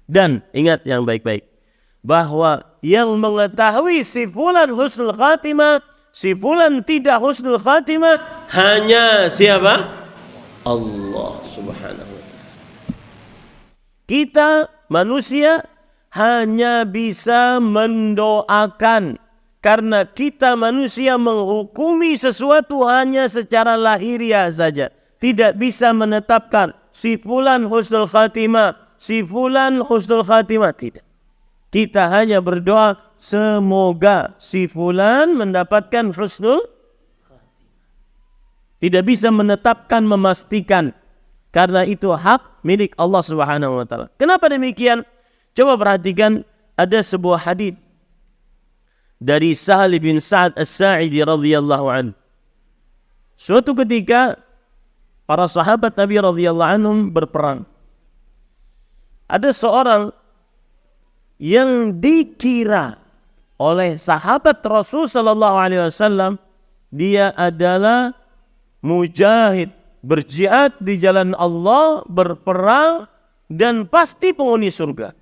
Dan ingat yang baik-baik, bahwa yang mengetahui si fulan husnul khatimah, si fulan tidak husnul khatimah, hanya siapa? Allah subhanahu wa ta'ala. Kita manusia hanya bisa mendoakan, karena kita manusia menghukumi sesuatu hanya secara lahiriah saja. Tidak bisa menetapkan si fulan husnul khatimah, si fulan husnul khatimah, tidak. Kita hanya berdoa semoga si fulan mendapatkan husnul khatimah. Tidak bisa menetapkan, memastikan, karena itu hak milik Allah Subhanahu wa taala. Kenapa demikian? Coba perhatikan, ada sebuah hadis dari Sahal bin Sa'ad As-Sa'idi radhiyallahu anhu. Suatu ketika para sahabat Nabi radhiyallahu anhum berperang. Ada seorang yang dikira oleh sahabat Rasul sallallahu alaihi wasallam dia adalah mujahid, berjihad di jalan Allah, berperang dan pasti penghuni surga.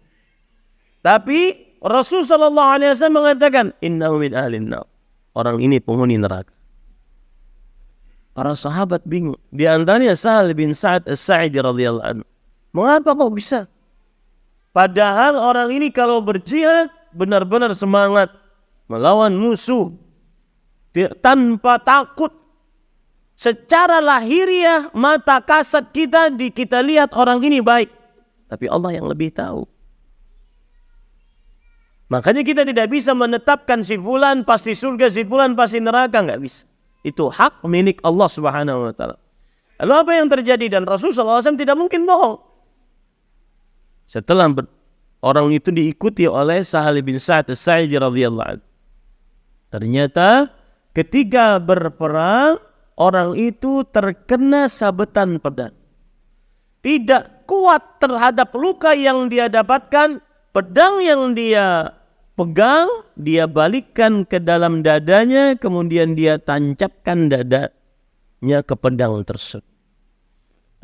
Tapi Rasul sallallahu alaihi wasallam mengatakan innahu min ahlin nar. Orang ini penghuni neraka. Para sahabat bingung. Di antaranya Sahal bin Sa'ad As-Sa'idi radhiyallahu anhu. Mengapa kok bisa? Padahal orang ini kalau berjihad benar-benar semangat melawan musuh tanpa takut. Secara lahiriah mata kasat kita lihat orang ini baik, tapi Allah yang lebih tahu. Makanya kita tidak bisa menetapkan si fulan pasti surga, si fulan pasti neraka, nggak bisa. Itu hak milik Allah Subhanahu wa taala. Lalu apa yang terjadi? Dan Rasulullah SAW tidak mungkin bohong. Setelah orang itu diikuti oleh Sahal bin Sa'ad As-Sa'idi radhiyallahu anhu. Ternyata ketika berperang orang itu terkena sabetan pedang. Tidak kuat terhadap luka yang dia dapatkan, pedang yang dia pegang, dia balikkan ke dalam dadanya, kemudian dia tancapkan dadanya ke pedang tersebut.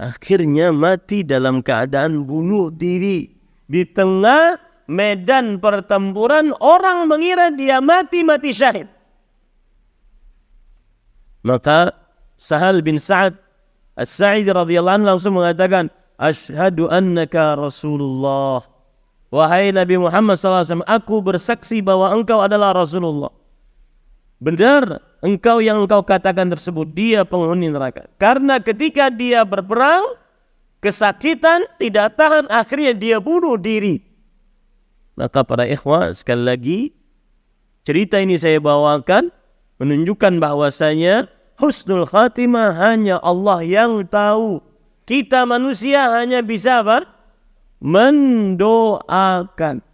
Akhirnya mati dalam keadaan bunuh diri. Di tengah medan pertempuran, orang mengira dia mati syahid. Maka Sahal bin Sa'ad As-Sa'idi radhiyallahu anhu langsung mengatakan, asyhadu annaka Rasulullah. Wahai Nabi Muhammad SAW, aku bersaksi bahwa engkau adalah Rasulullah. Benar, engkau yang engkau katakan tersebut, dia penghuni neraka. Karena ketika dia berperang, kesakitan, tidak tahan, akhirnya dia bunuh diri. Maka para ikhwah, sekali lagi, cerita ini saya bawakan, menunjukkan bahwasanya husnul khatimah hanya Allah yang tahu. Kita manusia hanya bisa apa? Mendoakan.